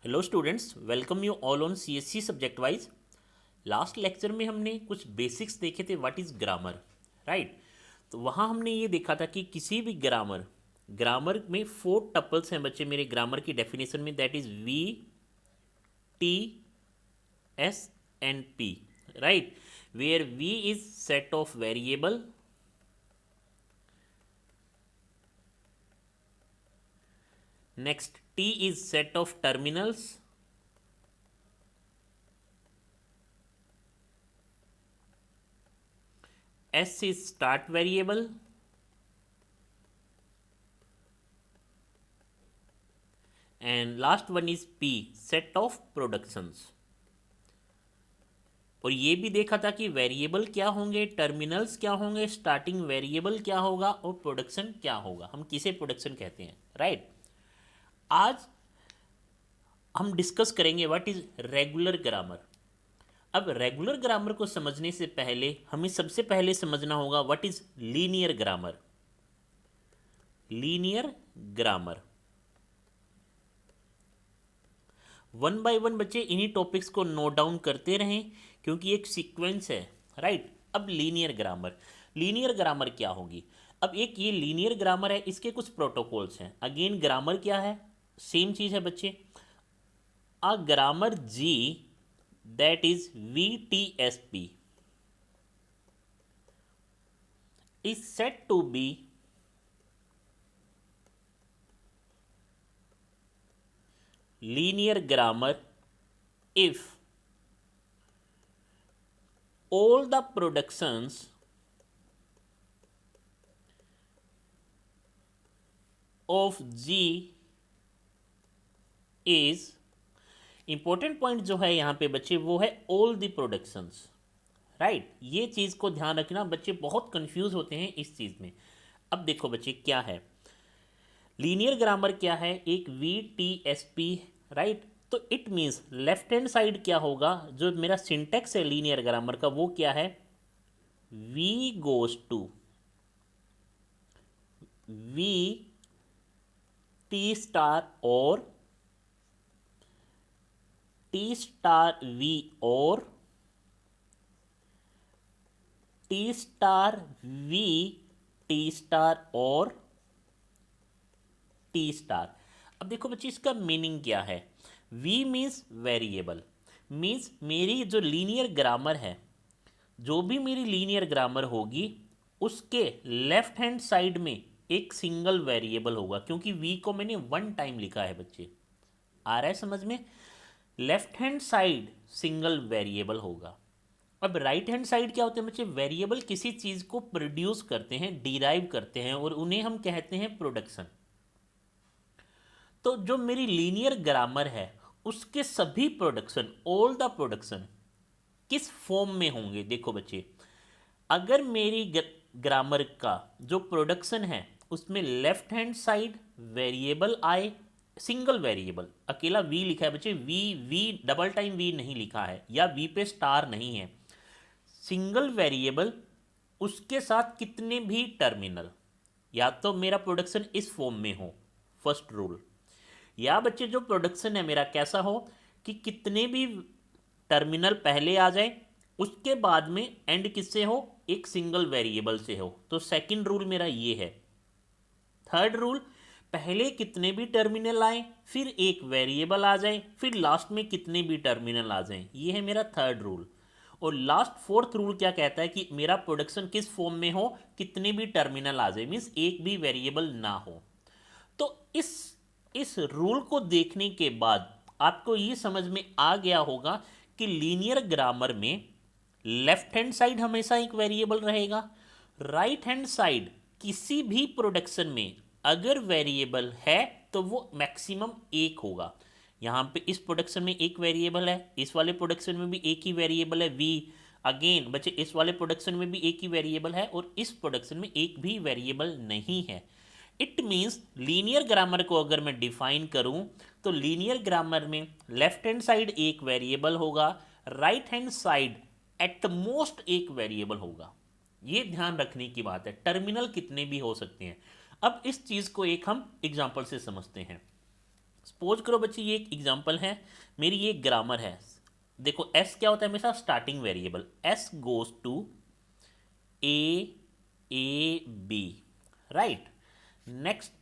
Hello students, welcome you all on CSC subject wise. Last lecture में हमने कुछ basics देखे थे, व्हाट इज़ ग्रामर, राइट। तो वहाँ हमने ये देखा था कि किसी भी ग्रामर ग्रामर में 4 टपल्स हैं बच्चे मेरे ग्रामर की डेफिनेशन में, that is V, T, S and P, right. Where V is set of variable, next T is set of terminals, S is start variable, and last one is P, set of productions। और ये भी देखा था कि variable क्या होंगे, terminals क्या होंगे, स्टार्टिंग वेरिएबल क्या होगा और प्रोडक्शन क्या होगा, हम किसे प्रोडक्शन कहते हैं, राइट। आज हम डिस्कस करेंगे व्हाट इज रेगुलर ग्रामर। अब रेगुलर ग्रामर को समझने से पहले हमें सबसे पहले समझना होगा what is linear grammar. Linear grammar one by one बच्चे इन्हीं टॉपिक्स को नोट डाउन करते रहें क्योंकि एक सीक्वेंस है, राइट। अब लीनियर ग्रामर क्या होगी। अब एक ये लीनियर ग्रामर है, इसके कुछ प्रोटोकॉल्स हैं। अगेन ग्रामर क्या है, सेम चीज़ है बच्चे। A grammar ji that is VTSP is said to be linear grammar if all the productions of G is, important point जो है यहाँ पे बच्चे वो है ऑल द प्रोडक्शंस, राइट। ये चीज़ को ध्यान रखना, बच्चे बहुत कंफ्यूज होते हैं इस चीज़ में। अब देखो बच्चे क्या है लीनियर ग्रामर, क्या है एक VTSP, राइट। तो it means left hand side क्या होगा, जो मेरा सिंटेक्स है लीनियर ग्रामर का वो क्या है, V goes to V T star और T स्टार V और T star V T star और T स्टार। अब देखो बच्चे इसका मीनिंग क्या है। V मीन्स वेरिएबल, मीन्स मेरी जो लीनियर ग्रामर है, जो भी मेरी लीनियर ग्रामर होगी उसके लेफ्ट हैंड साइड में एक सिंगल वेरिएबल होगा, क्योंकि V को मैंने वन टाइम लिखा है बच्चे, आ रहा है समझ में। Left hand side single variable होगा। अब राइट हैंड साइड क्या होते हैं बच्चे, वेरिएबल किसी चीज़ को प्रोड्यूस करते हैं, डिराइव करते हैं और उन्हें हम कहते हैं प्रोडक्शन। तो जो मेरी लीनियर ग्रामर है उसके सभी प्रोडक्शन, ऑल द प्रोडक्शन किस फॉर्म में होंगे। देखो बच्चे, अगर मेरी ग्रामर का जो प्रोडक्शन है उसमें लेफ्ट हैंड साइड वेरिएबल आए, सिंगल वेरिएबल, अकेला V लिखा है बच्चे, V डबल टाइम V नहीं लिखा है, या V पे स्टार नहीं है, सिंगल वेरिएबल, उसके साथ कितने भी टर्मिनल, या तो मेरा प्रोडक्शन इस फॉर्म में हो, फर्स्ट रूल। या बच्चे जो प्रोडक्शन है मेरा कैसा हो कि कितने भी टर्मिनल पहले आ जाए, उसके बाद में एंड किससे हो, एक सिंगल वेरिएबल से हो। तो सेकंड रूल मेरा ये है। थर्ड रूल, पहले कितने भी टर्मिनल आए, फिर एक वेरिएबल आ जाए, फिर लास्ट में कितने भी टर्मिनल आ जाएं, ये है मेरा थर्ड रूल। और लास्ट फोर्थ रूल क्या कहता है कि मेरा प्रोडक्शन किस फॉर्म में हो, कितने भी टर्मिनल आ जाए, मीन्स एक भी वेरिएबल ना हो। तो इस रूल को देखने के बाद आपको ये समझ में आ गया होगा कि लीनियर ग्रामर में लेफ्ट हैंड साइड हमेशा एक वेरिएबल रहेगा, राइट हैंड साइड किसी भी प्रोडक्शन में अगर वेरिएबल है तो वो मैक्सिमम एक होगा। यहाँ पे इस प्रोडक्शन में एक वेरिएबल है, इस वाले प्रोडक्शन में भी एक ही वेरिएबल है V। अगेन बच्चे इस वाले प्रोडक्शन में भी एक ही वेरिएबल है और इस प्रोडक्शन में एक भी वेरिएबल नहीं है। इट मीन्स लीनियर ग्रामर को अगर मैं डिफाइन करूं तो लीनियर ग्रामर में लेफ्ट हैंड साइड एक वेरिएबल होगा, right hand side at most एक वेरिएबल होगा। ये ध्यान रखने की बात है, टर्मिनल कितने भी हो सकते हैं। अब इस चीज़ को एक हम एग्जाम्पल से समझते हैं। सपोज करो बच्चे ये एक एग्जांपल है, मेरी ये ग्रामर है। देखो एस क्या होता है हमेशा starting variable, S goes to A B, right. Next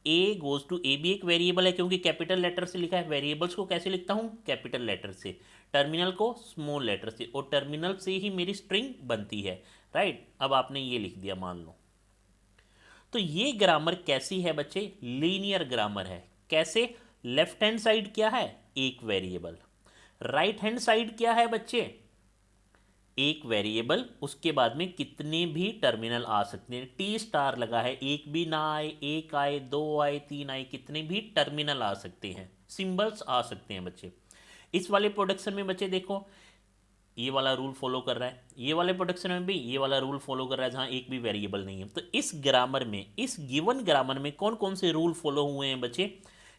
A goes to A भी एक वेरिएबल है क्योंकि कैपिटल लेटर से लिखा है। वेरिएबल्स को कैसे लिखता हूँ, कैपिटल लेटर से, टर्मिनल को स्मॉल लेटर से, और टर्मिनल से ही मेरी स्ट्रिंग बनती है, राइट। अब आपने ये लिख दिया मान लो। तो ये ग्रामर कैसी है बच्चे, लीनियर ग्रामर है। कैसे, लेफ्ट हैंड साइड क्या है, एक वेरिएबल, राइट हैंड साइड क्या है बच्चे, एक वेरिएबल, उसके बाद में कितने भी टर्मिनल आ सकते हैं। टी स्टार लगा है, एक भी ना आए, एक आए, दो आए, तीन आए, कितने भी टर्मिनल आ सकते हैं, सिंबल्स आ सकते हैं बच्चे। इस वाले प्रोडक्शन में बच्चे देखो ये वाला रूल फॉलो कर रहा है, ये वाले प्रोडक्शन में भी ये वाला रूल फॉलो कर रहा है जहां एक भी वेरिएबल नहीं है। तो इस ग्रामर में, इस गिवन ग्रामर में कौन कौन से रूल फॉलो हुए हैं बच्चे,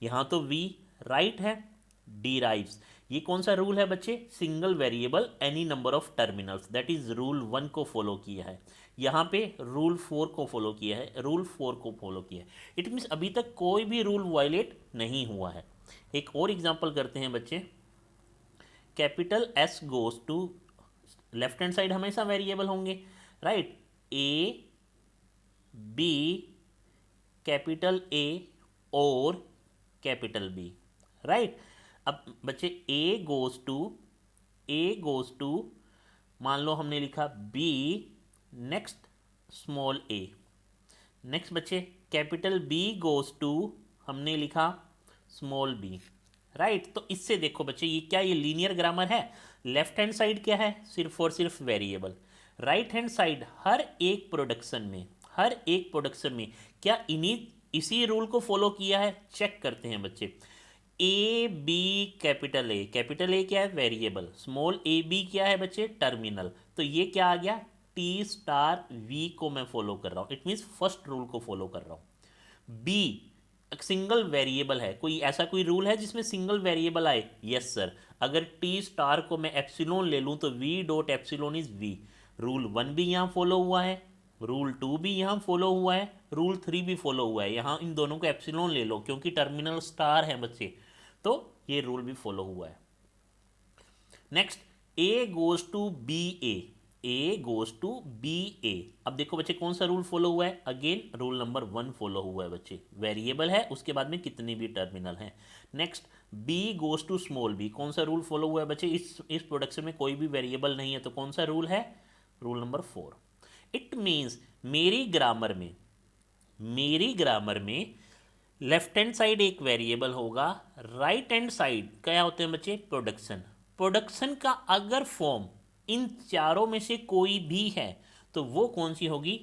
यहाँ तो वी राइट है, डिराइव्स, ये कौन सा रूल है बच्चे, single variable any number of terminals, that is rule 1 को फॉलो किया है। यहाँ पे रूल 4 को फॉलो किया है, रूल 4 को फॉलो किया है। इट मीन्स अभी तक कोई भी रूल वायलेट नहीं हुआ है। एक और एग्जांपल करते हैं बच्चे, capital S goes to, left hand side हमेशा वेरिएबल होंगे, right, A B, capital A और कैपिटल बी, राइट। अब बच्चे ए गोज टू मान लो हमने लिखा बी, नेक्स्ट स्मॉल ए, नेक्स्ट बच्चे कैपिटल बी गोज टू हमने लिखा स्मॉल बी, राइट। तो इससे देखो बच्चे ये क्या, ये लीनियर ग्रामर है। लेफ्ट हैंड साइड क्या है, सिर्फ और सिर्फ वेरिएबल, राइट हैंड साइड हर एक प्रोडक्शन में, हर एक प्रोडक्शन में क्या इन्हीं इसी रूल को फॉलो किया है, चेक करते हैं बच्चे। ए बी कैपिटल ए क्या है, वेरिएबल, स्मॉल ए बी क्या है बच्चे, टर्मिनल। तो ये क्या आ गया, टी स्टार वी को मैं फॉलो कर रहा हूँ, इट मीन्स फर्स्ट रूल को फॉलो कर रहा हूँ। बी सिंगल वेरिएबल है, कोई ऐसा कोई रूल है जिसमें सिंगल वेरिएबल आए, यस सर। अगर टी स्टार को मैं एप्सिलॉन ले लूँ तो V dot epsilon is V, rule 1 भी यहाँ फॉलो हुआ है, रूल 2 भी यहाँ फॉलो हुआ है, रूल 3 भी फॉलो हुआ है। यहाँ इन दोनों को एप्सिलॉन ले लो क्योंकि टर्मिनल स्टार है बच्चे, तो ये रूल भी फॉलो हुआ है। Next A goes to B A goes to B A. अब देखो बच्चे कौन सा रूल फॉलो हुआ है, अगेन रूल नंबर 1 फॉलो हुआ है बच्चे, वेरिएबल है उसके बाद में कितने भी टर्मिनल हैं। Next B goes to small B, कौन सा रूल फॉलो हुआ है बच्चे, इस प्रोडक्शन में कोई भी वेरिएबल नहीं है, तो कौन सा रूल है, रूल नंबर 4। इट मीन्स मेरी ग्रामर में लेफ्ट हैंड साइड एक वेरिएबल होगा, राइट हैंड साइड क्या होते हैं बच्चे, प्रोडक्शन। प्रोडक्शन का अगर फॉर्म इन चारों में से कोई भी है तो वो कौन सी होगी,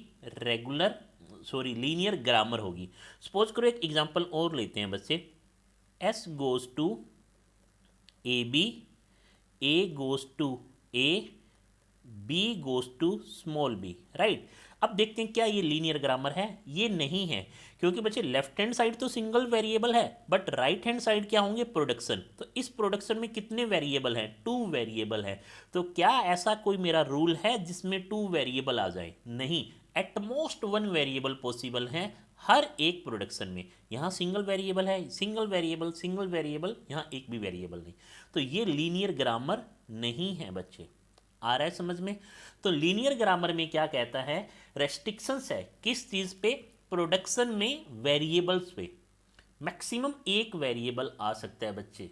लीनियर ग्रामर होगी। सपोज करो एक एग्जांपल और लेते हैं बच्चे, S goes to A B, A goes to A, B goes to small B, right. अब देखते हैं क्या ये लीनियर ग्रामर है, ये नहीं है क्योंकि बच्चे लेफ्ट हैंड साइड तो सिंगल वेरिएबल है बट राइट हैंड साइड क्या होंगे, प्रोडक्शन। तो इस प्रोडक्शन में कितने वेरिएबल हैं, 2 वेरिएबल है। तो क्या ऐसा कोई मेरा रूल है जिसमें 2 वेरिएबल आ जाए, नहीं, एट मोस्ट 1 वेरिएबल पॉसिबल है हर एक प्रोडक्शन में। यहाँ सिंगल वेरिएबल है, सिंगल वेरिएबल, यहाँ एक भी वेरिएबल नहीं, तो ये लीनियर ग्रामर नहीं है बच्चे। आ रहा है समझ में। तो लीनियर ग्रामर में क्या कहता है, रेस्ट्रिक्शंस है किस चीज पे, प्रोडक्शन में वेरिएबल्स पे। मैक्सिमम एक वेरिएबल आ सकता है बच्चे,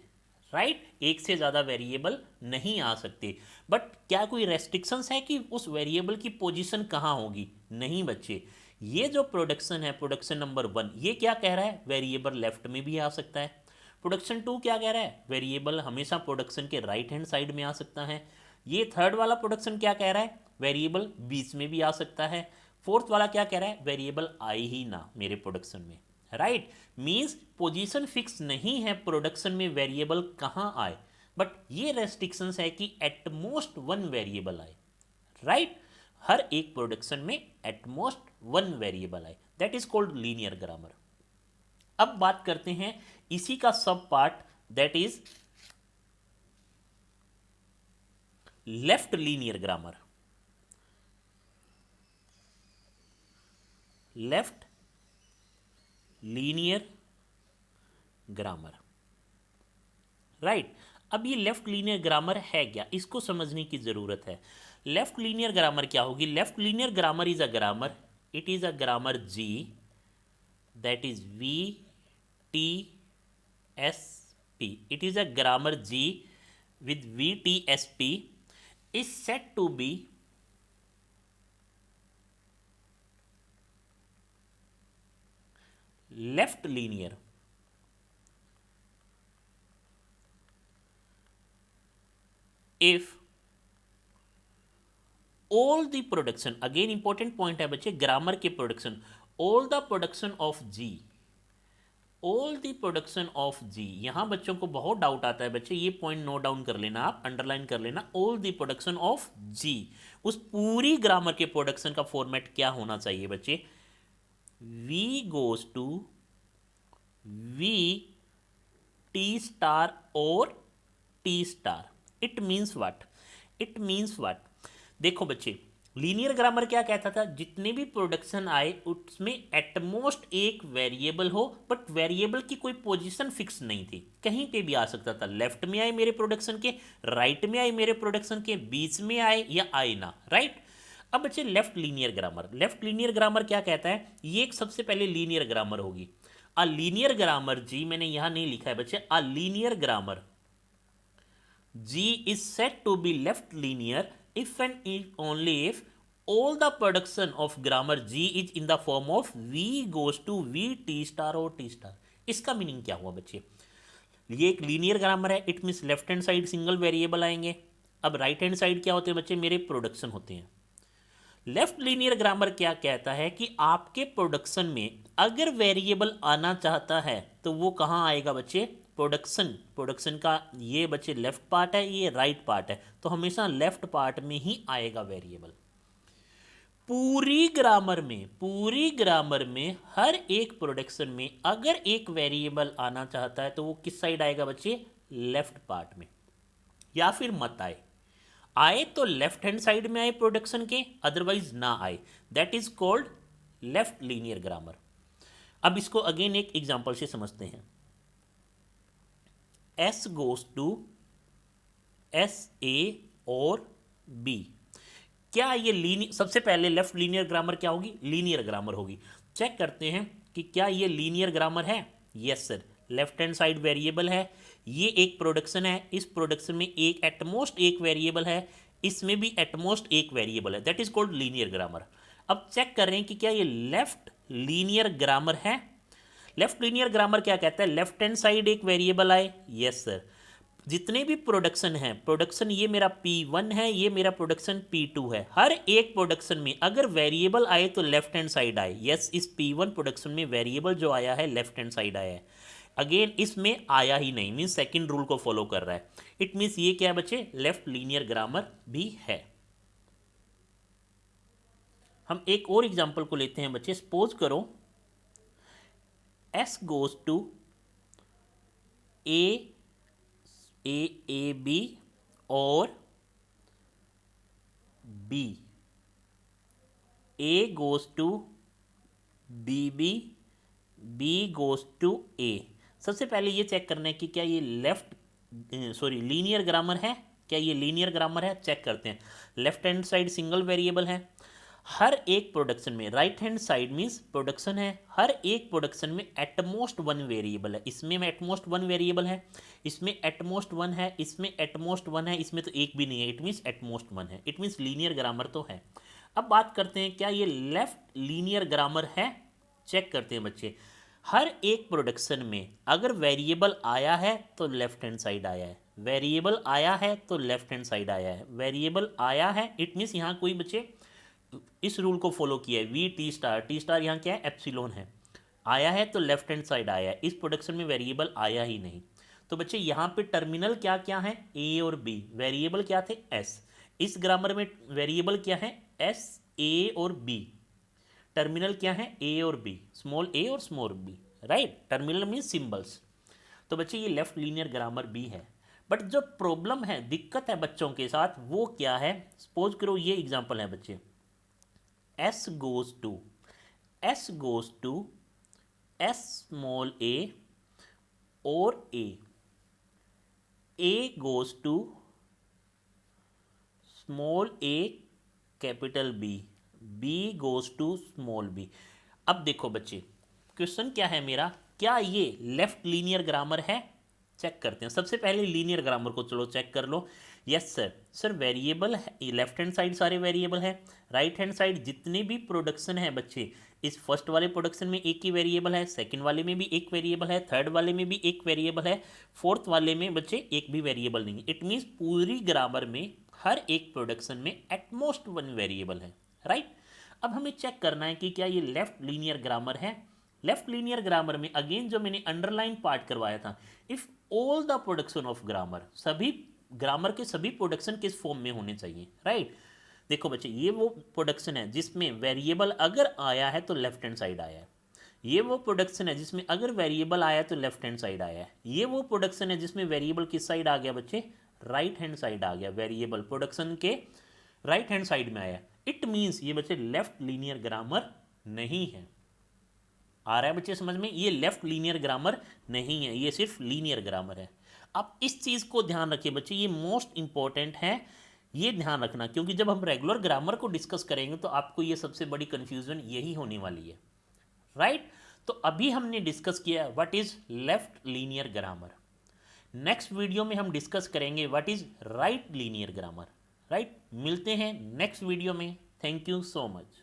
राइट, एक से ज़्यादा वेरिएबल नहीं आ सकते। बट क्या कोई रेस्ट्रिक्शंस है कि उस वेरिएबल की पोजीशन कहाँ होगी, नहीं बच्चे। ये जो प्रोडक्शन है, प्रोडक्शन नंबर 1, ये क्या कह रहा है, वेरिएबल लेफ्ट में भी आ सकता है। प्रोडक्शन 2 क्या कह रहा है, वेरिएबल हमेशा प्रोडक्शन के राइट हैंड साइड में आ सकता है। ये थर्ड वाला प्रोडक्शन क्या कह रहा है, वेरिएबल बीच में भी आ सकता है। फोर्थ वाला क्या कह रहा है, वेरिएबल आए ही ना मेरे प्रोडक्शन में, राइट। मीन्स पोजीशन फिक्स नहीं है प्रोडक्शन में वेरिएबल कहाँ आए, बट ये रेस्ट्रिक्शंस है कि एट मोस्ट 1 वेरिएबल आए, राइट। हर एक प्रोडक्शन में एट मोस्ट 1 वेरिएबल आए, that is called linear grammar. अब बात करते हैं इसी का सब part, that is left linear grammar. Left linear grammar right. अब ये लेफ्ट लीनियर ग्रामर है क्या, इसको समझने की ज़रूरत है। लेफ्ट लीनियर ग्रामर क्या होगी? Left linear grammar is a grammar, it is a grammar ji, that is we T S P, it is a grammar ji with VTSP is said to be left linear if all the production, again important point है बच्चे grammar के production, all the production of G, all the production of G. यहाँ बच्चों को बहुत doubt आता है बच्चे, ये पॉइंट नोट डाउन कर लेना, आप अंडरलाइन कर लेना, ऑल द प्रोडक्शन ऑफ जी। उस पूरी ग्रामर के प्रोडक्शन का फॉर्मेट क्या होना चाहिए बच्चे? V goes to V T star और T star। It means what? It means what? देखो बच्चे, लीनियर ग्रामर क्या कहता था? जितने भी प्रोडक्शन आए उसमें एटमोस्ट एक वेरिएबल हो, बट वेरिएबल की कोई पोजीशन फिक्स नहीं थी, कहीं पे भी आ सकता था। लेफ्ट में आए मेरे प्रोडक्शन के, राइट में आए मेरे प्रोडक्शन के, बीच में आए या आए ना, राइट। अब बच्चे left linear grammar, left linear grammar क्या कहता है? ये एक सबसे पहले लीनियर ग्रामर होगी। अ लीनियर ग्रामर जी, मैंने यहां नहीं लिखा है बच्चे, a linear grammar G is said to be left linear if and if only if all the production of grammar G is in the form of V goes to V T star और T star। इसका meaning क्या हुआ बच्चे? ये एक linear grammar है, it means left hand side single variable आएंगे। अब राइट हैंड साइड क्या होते हैं बच्चे? मेरे प्रोडक्शन होते हैं। लेफ्ट लीनियर ग्रामर क्या कहता है कि आपके प्रोडक्शन में अगर वेरिएबल आना चाहता है तो वो कहाँ आएगा बच्चे? प्रोडक्शन, प्रोडक्शन का ये बच्चे लेफ्ट पार्ट है, ये राइट पार्ट है, तो हमेशा लेफ्ट पार्ट में ही आएगा वेरिएबल। पूरी ग्रामर में, पूरी ग्रामर में हर एक प्रोडक्शन में अगर एक वेरिएबल आना चाहता है तो वो किस साइड आएगा बच्चे? लेफ्ट पार्ट में। या फिर मत आए, आए तो लेफ्ट हैंड साइड में आए प्रोडक्शन के, अदरवाइज ना आए, that is called left linear grammar. अब इसको अगेन एक एग्जांपल से समझते हैं। S goes to S A और बी, क्या ये लीनियर? सबसे पहले लेफ्ट लीनियर ग्रामर क्या होगी? लीनियर ग्रामर होगी। चेक करते हैं कि क्या ये लीनियर ग्रामर है। Yes sir, left hand side variable है, ये एक प्रोडक्शन है, इस प्रोडक्शन में एक एटमोस्ट एक वेरिएबल है, इसमें भी एटमोस्ट एक वेरिएबल है, that is called linear grammar. अब चेक कर रहे हैं कि क्या ये लेफ्ट लीनियर ग्रामर है। लेफ्ट लीनियर ग्रामर क्या कहता है? लेफ्ट हैंड साइड एक वेरिएबल आए, यस सर, जितने भी प्रोडक्शन है, प्रोडक्शन ये मेरा P1 है, ये मेरा प्रोडक्शन P2 है, हर एक प्रोडक्शन में अगर वेरिएबल आए तो लेफ्ट हैंड साइड आए। यस, इस P1 प्रोडक्शन में वेरिएबल जो आया है लेफ्ट हैंड साइड आया है। अगेन इसमें आया ही नहीं, मीन्स सेकंड रूल को फॉलो कर रहा है। इट मीन्स ये क्या है बच्चे? लेफ्ट लीनियर ग्रामर भी है। हम एक और एग्जांपल को लेते हैं बच्चे। सपोज करो S goes to A A A B और B, A goes to B B, B goes to A. सबसे पहले ये चेक करना है कि क्या ये लीनियर ग्रामर है। क्या ये लीनियर ग्रामर है? चेक करते हैं। Left hand side single variable है, हर एक प्रोडक्शन में right hand side means production है, हर एक प्रोडक्शन में एटमोस्ट वन वेरिएबल है। इसमें एटमोस्ट वन वेरिएबल है, इसमें एटमोस्ट वन है, इसमें एटमोस्ट वन है, इसमें तो एक भी नहीं है, इट मीन्स एटमोस्ट वन है, इट मीन्स लीनियर ग्रामर तो है। अब बात करते हैं क्या ये लेफ्ट लीनियर ग्रामर है। चेक करते हैं बच्चे, हर एक प्रोडक्शन में अगर वेरिएबल आया है तो लेफ्ट हैंड साइड आया है, वेरिएबल आया है तो लेफ्ट हैंड साइड आया है, वेरिएबल आया है, इट मीन्स यहाँ कोई बच्चे इस रूल को फॉलो किया है, we T star, T star यहाँ क्या है? एप्सिलॉन है, आया है तो लेफ्ट हैंड साइड आया है। इस प्रोडक्शन में वेरिएबल आया ही नहीं, तो बच्चे यहाँ पे टर्मिनल क्या क्या है? ए और बी, वेरिएबल क्या थे? एस। इस ग्रामर में वेरिएबल क्या है? एस, ए और बी। टर्मिनल क्या है? ए और बी, स्मॉल ए और small B, right. Terminal means symbols. तो बच्चे ये लेफ्ट लीनियर ग्रामर भी है। बट जो प्रॉब्लम है, दिक्कत है बच्चों के साथ, वो क्या है? सपोज करो ये एग्जांपल है बच्चे, S goes to S small a और A, A goes to small A capital B, B goes to small B. अब देखो बच्चे, क्वेश्चन क्या है मेरा, क्या ये लेफ्ट लीनियर ग्रामर है? चेक करते हैं। सबसे पहले लीनियर ग्रामर को चलो चेक कर लो। यस सर, सर वेरिएबल है, लेफ्ट हैंड साइड सारे वेरिएबल है, राइट हैंड साइड जितने भी प्रोडक्शन है बच्चे, इस फर्स्ट वाले प्रोडक्शन में एक ही वेरिएबल है, सेकंड वाले में भी एक वेरिएबल है, थर्ड वाले में भी एक वेरिएबल है, फोर्थ वाले में बच्चे एक भी वेरिएबल नहीं है। इट मीन्स पूरी ग्रामर में हर एक प्रोडक्शन में एटमोस्ट वन वेरिएबल है, राइट। अब हमें चेक करना है कि क्या ये लेफ्ट लीनियर ग्रामर है। लेफ्ट लीनियर ग्रामर में अगेन जो मैंने अंडरलाइन पार्ट करवाया था, if all the production of grammar, सभी ग्रामर के सभी प्रोडक्शन किस फॉर्म में होने चाहिए, राइट। देखो बच्चे, ये वो प्रोडक्शन है जिसमें वेरिएबल अगर आया है तो लेफ्ट हैंड साइड आया है। ये वो प्रोडक्शन है जिसमें अगर वेरिएबल आया तो लेफ्ट हैंड साइड आया है। ये वो प्रोडक्शन है जिसमें वेरिएबल किस साइड आ गया बच्चे, राइट हैंड साइड आ गया। वेरिएबल प्रोडक्शन के राइट हैंड साइड में आया। इट मीन्स ये बच्चे लेफ्ट लीनियर ग्रामर नहीं है। आ रहा है बच्चे समझ में? ये लेफ्ट लीनियर ग्रामर नहीं है, ये सिर्फ लीनियर ग्रामर है। आप इस चीज़ को ध्यान रखिए बच्चे, ये मोस्ट इंपॉर्टेंट है, ये ध्यान रखना, क्योंकि जब हम रेगुलर ग्रामर को डिस्कस करेंगे तो आपको ये सबसे बड़ी कंफ्यूजन यही होने वाली है, राइट। तो अभी हमने डिस्कस किया what is left linear grammar. Next video में हम डिस्कस करेंगे what is right linear grammar, right. मिलते हैं नेक्स्ट वीडियो में। Thank you so much.